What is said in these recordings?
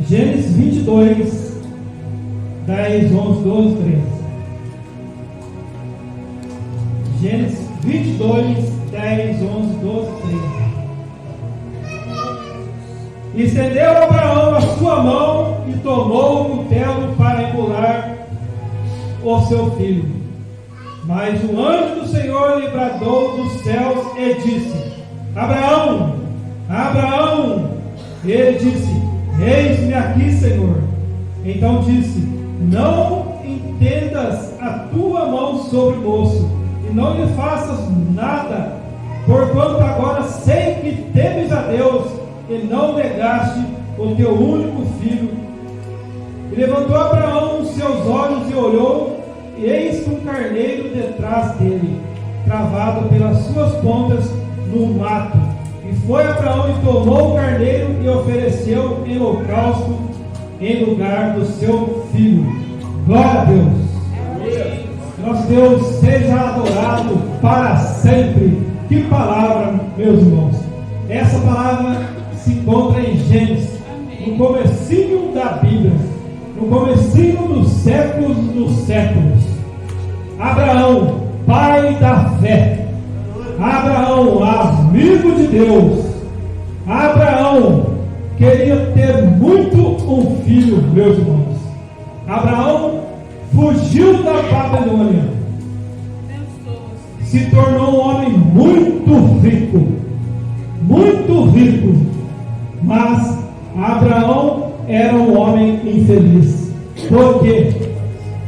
Gênesis 22, 10, 11, 12, 13. Gênesis 22, 10, 11, 12, 13. E estendeu Abraão a sua mão e tomou o cutelo para imolar o seu filho. Mas o anjo do Senhor lhe bradou dos céus e disse: Abraão, Abraão. Ele disse: Eis-me aqui, Senhor. Então disse: Não entendas a tua mão sobre o moço, e não lhe faças nada, porquanto agora sei que temes a Deus, e não negaste o teu único filho. E levantou Abraão os seus olhos e olhou, e eis que um carneiro detrás dele, travado pelas suas pontas no mato. E foi Abraão e tomou o carneiro e ofereceu em holocausto em lugar do seu filho. Glória a Deus. Nosso Deus seja adorado para sempre. Que palavra, meus irmãos. Essa palavra se encontra em Gênesis, no comecinho da Bíblia, no comecinho dos séculos. Abraão, pai da fé. Abraão, amigo de Deus. Abraão queria ter muito um filho, meus irmãos. Abraão fugiu da Babilônia, se tornou um homem muito rico, mas Abraão era um homem infeliz. Por quê?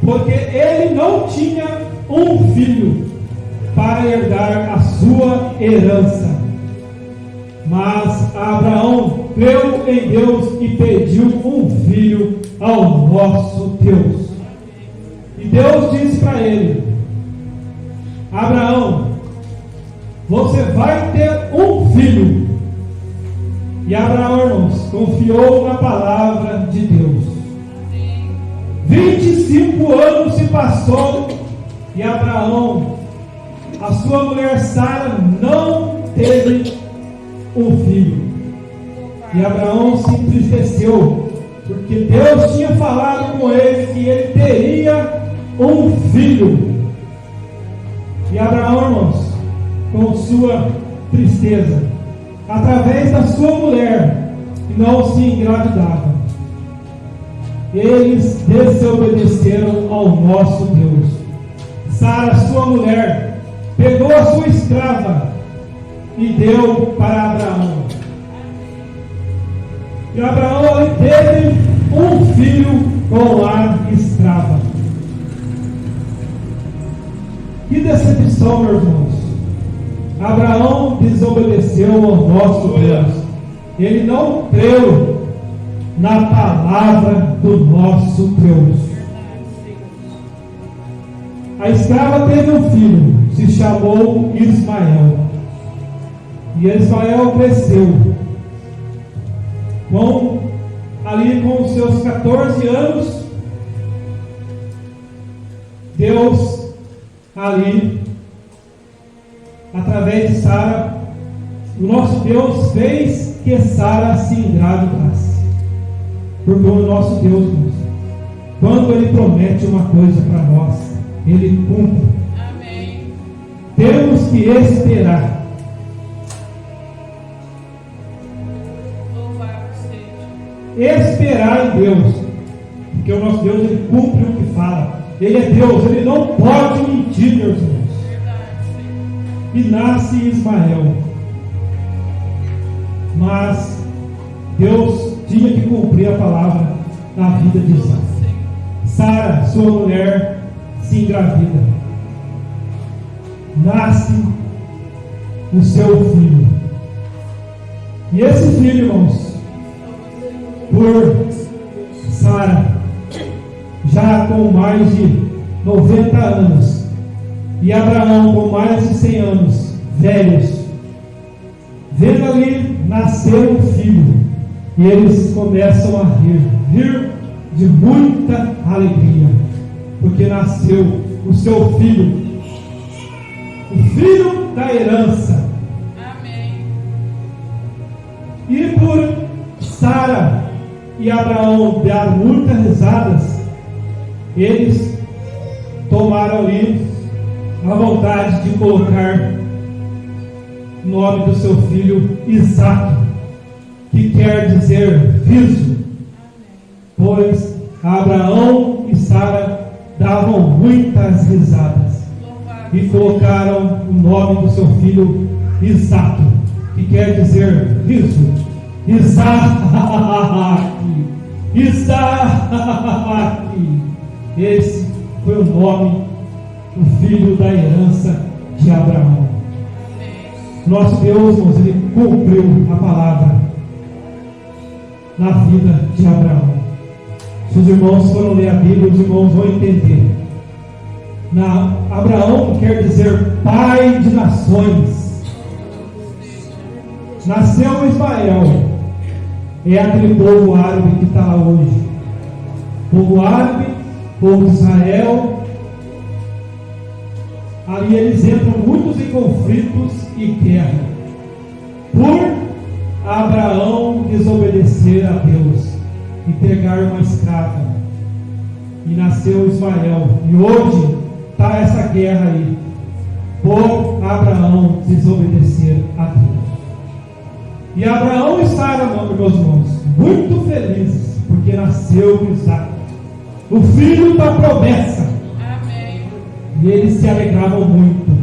Porque ele não tinha um filho para herdar a sua herança. Mas Abraão creu em Deus e pediu um filho ao nosso Deus. E Deus disse para ele: Abraão, você vai ter um filho. E Abraão, irmãos, confiou na palavra de Deus. 25 anos se passou e Abraão, a sua mulher Sara, não teve um filho. E Abraão se entristeceu, porque Deus tinha falado com ele que ele teria um filho. E Abraão, irmãos, com sua tristeza, através da sua mulher, que não se engravidava, eles desobedeceram ao nosso Deus. Sara, sua mulher, pegou a sua escrava e deu para Abraão. E Abraão ele teve um filho com a escrava. Que decepção, meus irmãos. Abraão desobedeceu ao nosso Deus. Ele não creu na palavra do nosso Deus. A escrava teve um filho, se chamou Ismael. E Ismael cresceu. Ali com os seus 14 anos, Deus ali, através de Sara, o nosso Deus fez que Sara se engravidasse. Porque o nosso Deus, quando Ele promete uma coisa para nós, Ele cumpre. Amém. Temos que esperar. Esperar em Deus, porque o nosso Deus ele cumpre o que fala. Ele é Deus, ele não pode mentir, meus irmãos. E nasce Ismael, mas Deus tinha que cumprir a palavra na vida de Isaac. Sara, sua mulher, se engravida, nasce o seu filho. E esse filho, irmãos, por Sara, já com mais de 90 anos, e Abraão com mais de 100 anos, velhos, vendo ali nascer um filho, e eles começam a rir de muita alegria, porque nasceu o seu filho, o filho da herança. Amém. E por Sara, e Abraão deram muitas risadas, eles tomaram ali a vontade de colocar o nome do seu filho Isaque, que quer dizer riso, pois Abraão e Sara davam muitas risadas e colocaram o nome do seu filho Isaque, que quer dizer riso. Isaque, esse foi o nome do filho da herança de Abraão. Nosso Deus, irmãos, Ele cumpriu a palavra na vida de Abraão. Se os irmãos forem ler a Bíblia, os irmãos vão entender. Abraão quer dizer pai de nações. Nasceu Ismael, é aquele povo árabe que está lá hoje. Povo árabe, povo de Israel. Ali eles entram muitos em conflitos e guerra, por Abraão desobedecer a Deus e pegar uma escrava, e nasceu Ismael, e hoje está essa guerra aí, por Abraão desobedecer a Deus. E Abraão e Sara, meus irmãos, muito felizes, porque nasceu Isaque, o filho da promessa. Amém. E eles se alegravam muito.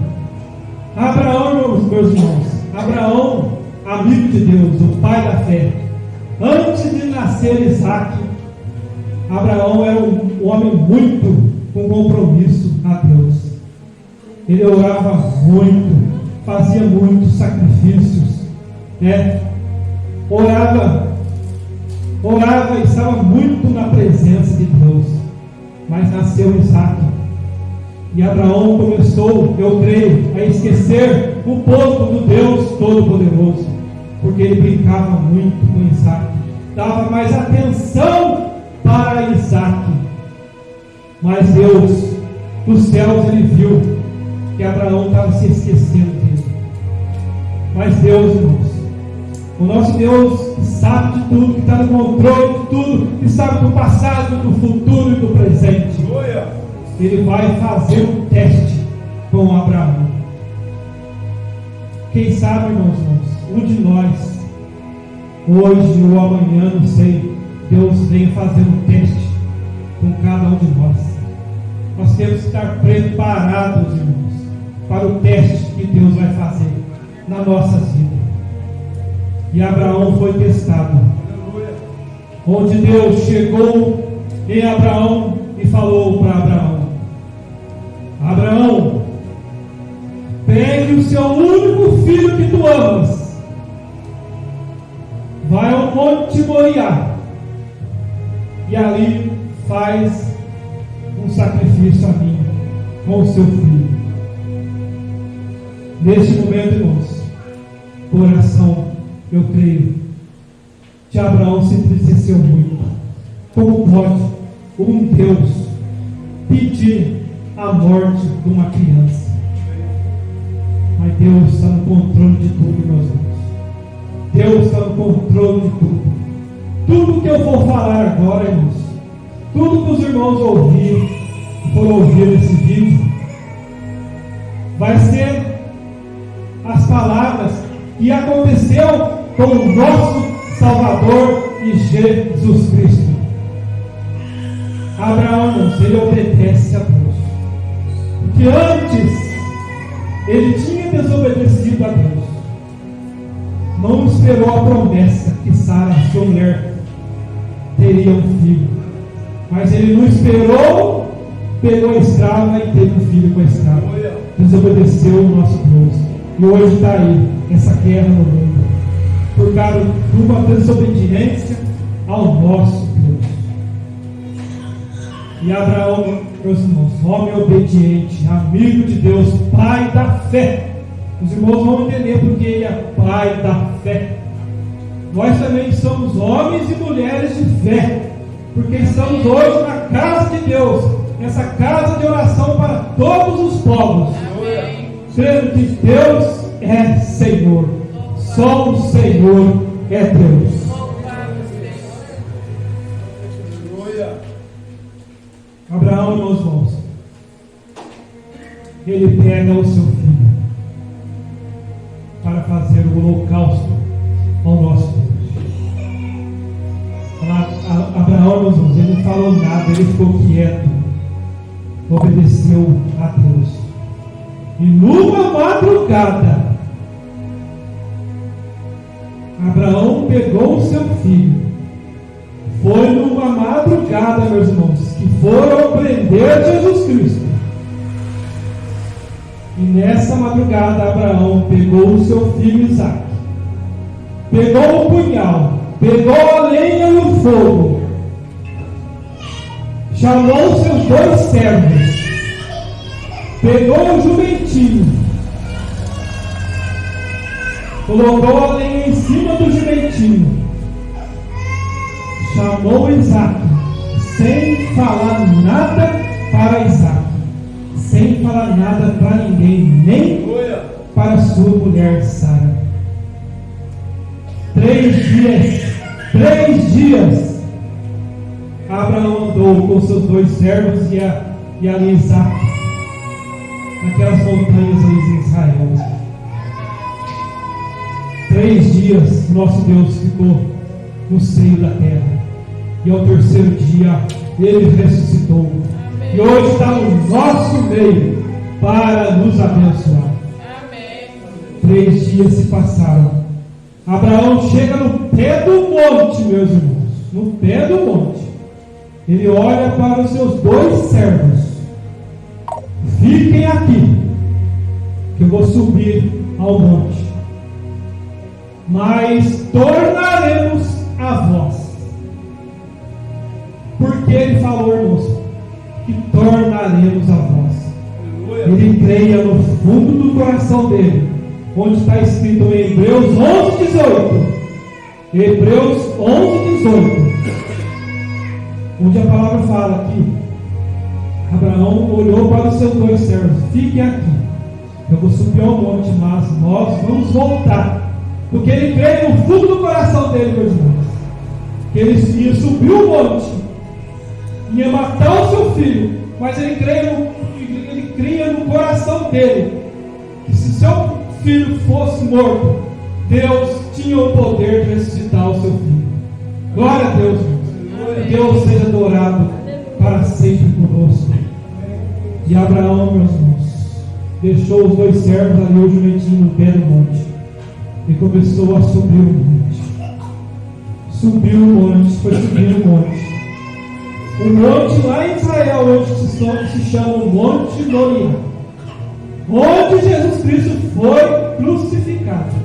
Abraão, meus irmãos, Abraão, amigo de Deus, o pai da fé, antes de nascer Isaque, Abraão era um homem muito com compromisso a Deus. Ele orava muito, fazia muitos sacrifícios, orava e estava muito na presença de Deus. Mas nasceu Isaque, e Abraão começou, eu creio, a esquecer o povo do Deus Todo-Poderoso, porque ele brincava muito com Isaque, dava mais atenção para Isaque. Mas Deus dos céus, ele viu que Abraão estava se esquecendo dele. Mas Deus, irmãos, o nosso Deus que sabe de tudo, que está no controle de tudo, que sabe do passado, do futuro e do presente, Ele vai fazer um teste com Abraão. Quem sabe, irmãos, um de nós, hoje ou amanhã, não sei, Deus vem fazer um teste com cada um de nós. Nós temos que estar preparados, irmãos, para o teste que Deus vai fazer nas nossas vidas. E Abraão foi testado, onde Deus chegou em Abraão e falou para Abraão: Abraão, pegue o seu único filho que tu amas, vai ao monte Moriá e ali faz um sacrifício a mim com o seu filho. Neste momento, irmãos, coração, eu creio, de Abraão se entristeceu muito. Como pode um Deus pedir a morte de uma criança? Mas Deus está no controle de tudo, meus irmãos. Deus está no controle de tudo. Tudo que eu vou falar agora, irmãos, tudo que os irmãos foram ouvir nesse vídeo, vai ser as palavras que aconteceu com o nosso Salvador e Jesus Cristo. Abraão, irmãos, ele obedece a Deus, porque antes ele tinha desobedecido a Deus, não esperou a promessa que Sara, sua mulher, teria um filho, mas ele não esperou, pegou a escrava e teve um filho com a escrava. Desobedeceu o nosso Deus, e hoje está aí essa guerra no mundo, por causa de uma desobediência ao nosso Deus. E Abraão, meus irmãos, homem obediente, amigo de Deus, pai da fé. Os irmãos vão entender porque ele é pai da fé. Nós também somos homens e mulheres de fé, porque estamos hoje na casa de Deus, nessa casa de oração para todos os povos, crendo que Deus é Senhor, só o Senhor é Deus. Abraão, meus irmãos, ele pega o seu filho para fazer o holocausto ao nosso Deus. Abraão, meus irmãos, ele não falou nada, ele ficou quieto, obedeceu a Deus. E numa madrugada, Abraão pegou o seu filho. Foi numa madrugada, meus irmãos, que foram prender Jesus Cristo. E nessa madrugada, Abraão pegou o seu filho Isaque, pegou o punhal, pegou a lenha e o fogo, chamou seus 2 servos, pegou o jumentinho, colocou a lenha em cima do jumentinho, chamou Isaque, sem falar nada para Isaque, sem falar nada para ninguém, nem para sua mulher Sara. 3 dias, Abraão andou com seus 2 servos e ali Isaque, naquelas montanhas ali em Israel. 3 dias, nosso Deus ficou no seio da terra. E ao 3º dia, ele ressuscitou. Amém. E hoje está no nosso meio para nos abençoar. Amém. 3 dias se passaram. Abraão chega no pé do monte, meus irmãos. No pé do monte. Ele olha para os seus 2 servos. Fiquem aqui, que eu vou subir ao monte. Mas tornaremos a vós. Porque ele falou, irmãos, que tornaremos a vós. Ele creia no fundo do coração dele, onde está escrito em Hebreus 11:18. Hebreus 11:18. Onde a palavra fala que Abraão olhou para os seus 2 servos: fiquem aqui, eu vou subir ao monte, mas nós vamos voltar. Porque ele crê no fundo do coração dele, meus irmãos, que ele ia subir o monte, ia matar o seu filho, mas ele cria no coração dele que se seu filho fosse morto, Deus tinha o poder de ressuscitar o seu filho. Glória a Deus, irmãos. Deus seja adorado para sempre conosco. E Abraão, meus irmãos, deixou os 2 servos ali, o jumentinho no pé do monte, e começou a subir o monte. Subiu o monte, foi subir o monte. O monte lá em Israel, onde se chama o Monte Moriá, onde Jesus Cristo foi crucificado.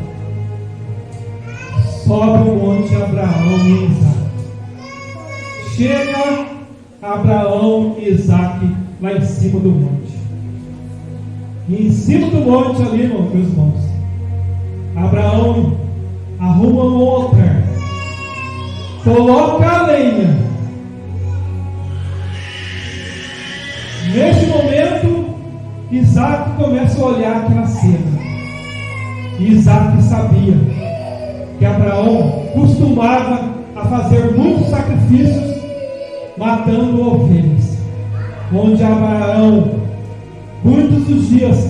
Sobe o monte Abraão e Isaque. Chega Abraão e Isaque lá em cima do monte. E em cima do monte ali, meus irmãos, Abraão arruma um altar, coloca a lenha. Neste momento, Isaque começa a olhar aquela cena. E Isaque sabia que Abraão costumava a fazer muitos sacrifícios matando ovelhas. Onde Abraão, muitos dos dias,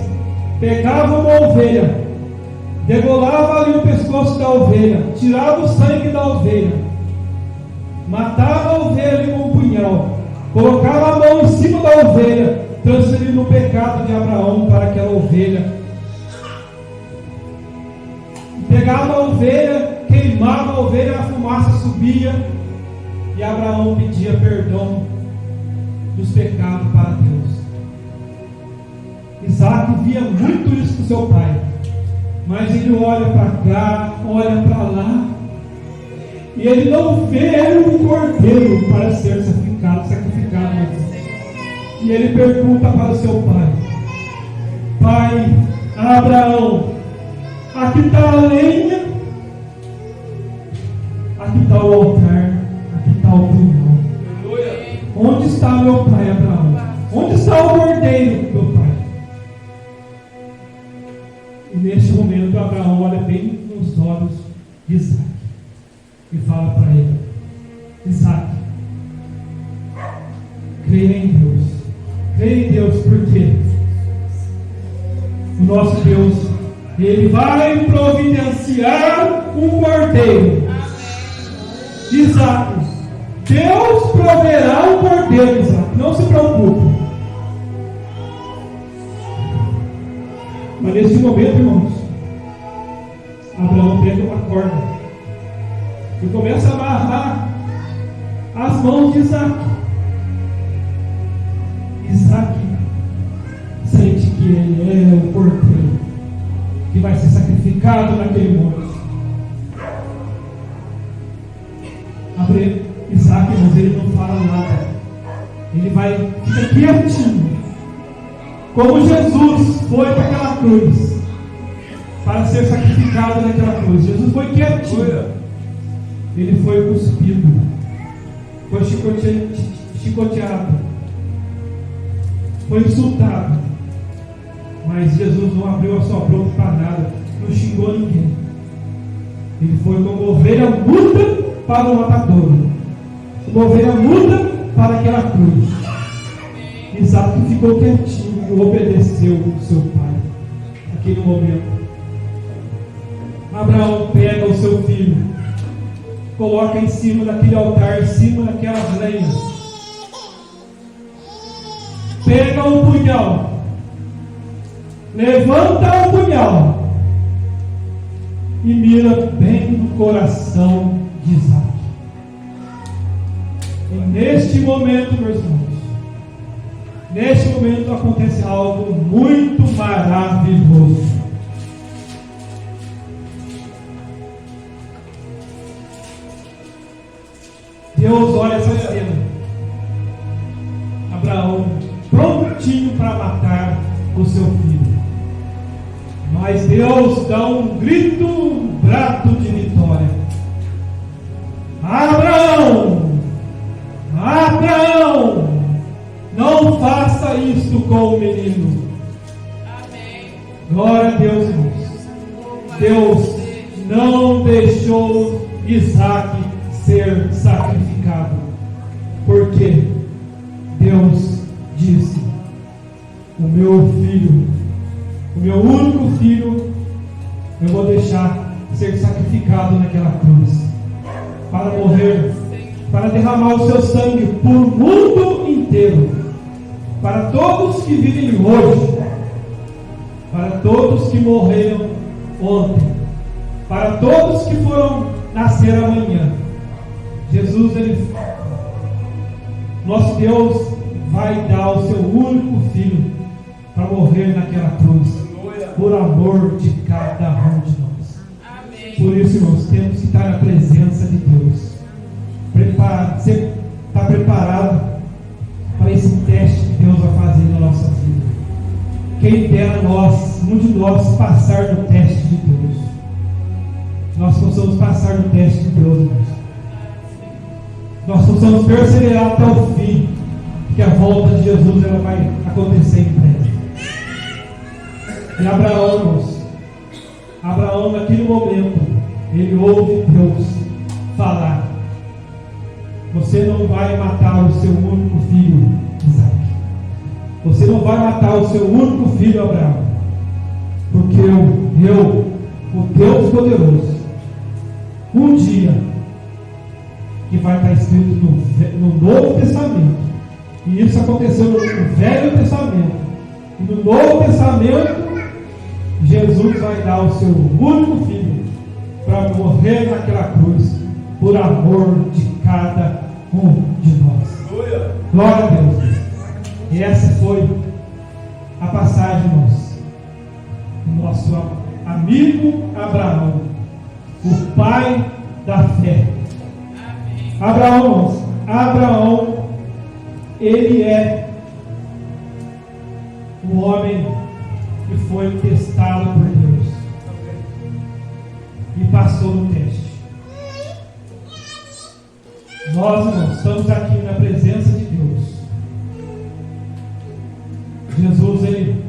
pegava uma ovelha, degolava ali o pescoço da ovelha, tirava o sangue da ovelha, matava a ovelha ali com um punhal, colocava a mão em cima da ovelha, transferindo o pecado de Abraão para aquela ovelha. Pegava a ovelha, queimava a ovelha, a fumaça subia, e Abraão pedia perdão dos pecados para Deus. Isaque via muito isso com seu pai, mas ele olha para cá, olha para lá, e ele não vê um cordeiro para ser sacrificado. E ele pergunta para o seu pai: pai, Abraão, aqui está a lenha, aqui está o altar, aqui está o punhal. Onde está meu pai, Abraão? Onde está o cordeiro, meu pai? E neste momento Abraão olha bem nos olhos de Isaque e fala para ele: Isaque, Creia em Deus. Creia em Deus, porque o nosso Deus, Ele vai providenciar um cordeiro. Isaac. Deus proverá um cordeiro, Isaac. Não se preocupe. Mas nesse momento, irmãos, Abraão pega uma corda e começa a amarrar as mãos de Isaac. Isaac sente que ele é o cordeiro que vai ser sacrificado naquele monte. Isaac, mas ele não fala nada. Ele fica quietinho. Como Jesus foi para aquela cruz para ser sacrificado naquela cruz. Jesus foi quietinho. Ele foi cuspido. Foi chicoteado. Foi insultado. Mas Jesus não abriu a sua boca para nada. Não xingou ninguém. Ele foi como ovelha muda para o matadouro. Como ovelha muda para aquela cruz. Isaac ficou quietinho e obedeceu o seu pai. Naquele momento, Abraão pega o seu filho, coloca em cima daquele altar, em cima daquelas lenhas, pega um punhal, levanta o punhal e mira bem no coração de Isaac. E neste momento, meus irmãos, neste momento acontece algo muito maravilhoso. Deus olha essa cena. Abraão prontinho para matar o seu filho. Mas Deus dá um grito, um brado de vitória. Abraão! Abraão! Não faça isto com o menino. Amém. Glória a Deus, irmãos. Deus não deixou Isaac ser sacrificado. Porque Deus disse: o meu filho, o meu único filho, eu vou deixar ser sacrificado naquela cruz, para morrer, para derramar o seu sangue por mundo inteiro, para todos que vivem hoje, para todos que morreram ontem, para todos que foram nascer amanhã. Jesus, nosso Deus, vai dar o seu único filho para morrer naquela cruz, por amor de cada um de nós. Amém. Por isso, irmãos, temos que estar na presença de Deus. Você está preparado para esse teste que Deus vai fazer na nossa vida? Quem dera nós, um de nós, passar no teste de Deus. Nós possamos passar no teste de Deus, irmãos. Nós possamos perseverar até o fim, porque a volta de Jesus ela vai acontecer em breve. E Abraão naquele momento, ele ouve Deus falar: você não vai matar o seu único filho, Isaac. Você não vai matar o seu único filho, Abraão. Porque eu, o Deus poderoso, um dia, que vai estar escrito no Novo Testamento, e isso aconteceu no Velho Testamento, e no Novo Testamento, Jesus vai dar o seu único filho para morrer naquela cruz, por amor de cada um de nós. Glória a Deus. E essa foi a passagem, irmãos, do nosso amigo Abraão, o pai da fé. Abraão, ele é um homem que foi testado por Deus e passou no teste. Nós, irmãos, estamos aqui na presença de Deus. Jesus, ele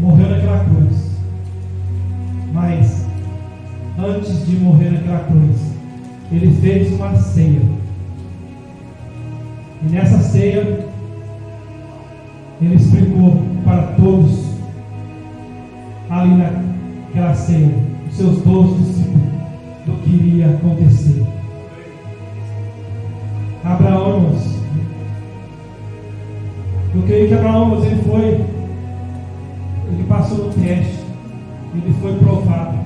morreu naquela cruz, mas antes de morrer naquela cruz, ele fez uma ceia. E nessa ceia, ele explicou para todos, ali naquela ceia, os seus 12 discípulos, do que iria acontecer. Abraão, irmãos, eu creio que Abraão, irmãos, ele passou no teste, ele foi provado.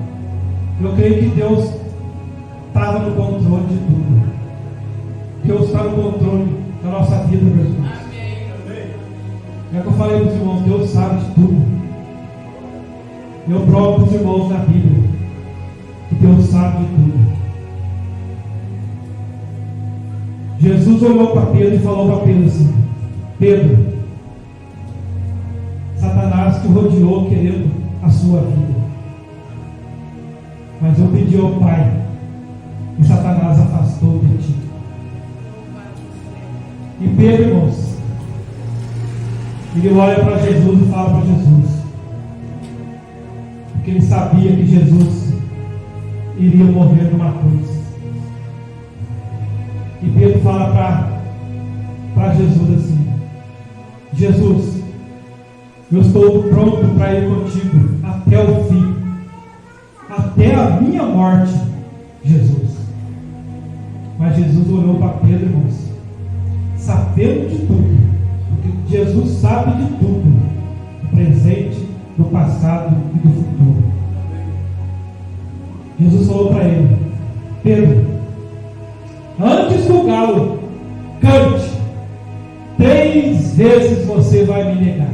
Eu creio que Deus estava no controle de tudo. Deus está no controle da nossa vida, meus irmãos. É o que eu falei para os irmãos, Deus sabe de tudo. Eu provo para os irmãos na Bíblia que Deus sabe de tudo. Jesus olhou para Pedro e falou para Pedro assim: Pedro, Satanás te rodeou querendo a sua vida, mas eu pedi ao Pai e Satanás afastou de ti. E Pedro, irmãos, ele olha para Jesus e fala para Jesus, porque ele sabia que Jesus iria morrer numa cruz. E Pedro fala para Jesus assim: Jesus, eu estou pronto para ir contigo até o fim, até a minha morte, Jesus. Mas Jesus olhou para Pedro, irmãos, sabendo de tudo, porque Jesus sabe de tudo, do presente, do passado e do futuro. Jesus falou para ele: Pedro, antes do galo cante, 3 vezes você vai me negar.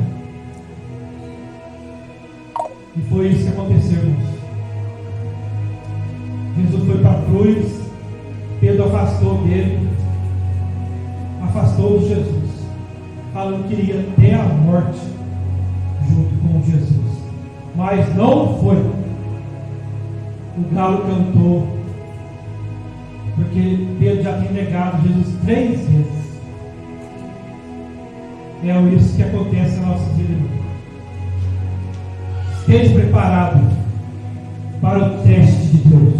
E foi isso que aconteceu, irmãos. Jesus foi para a cruz, Pedro afastou dele, afastou de Jesus, falando que iria até a morte junto com Jesus. Mas não foi. O galo cantou, porque Pedro já tinha negado Jesus 3 vezes. É isso que acontece na nossa vida, irmão. Esteja preparado para o teste de Deus.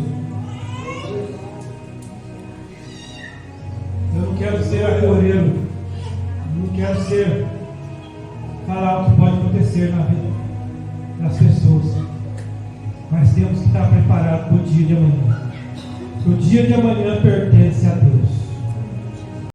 Eu não quero ser arvoreiro, não quero falar o que pode acontecer na vida das pessoas, mas temos que estar preparados para o dia de amanhã. O dia de amanhã pertence a Deus.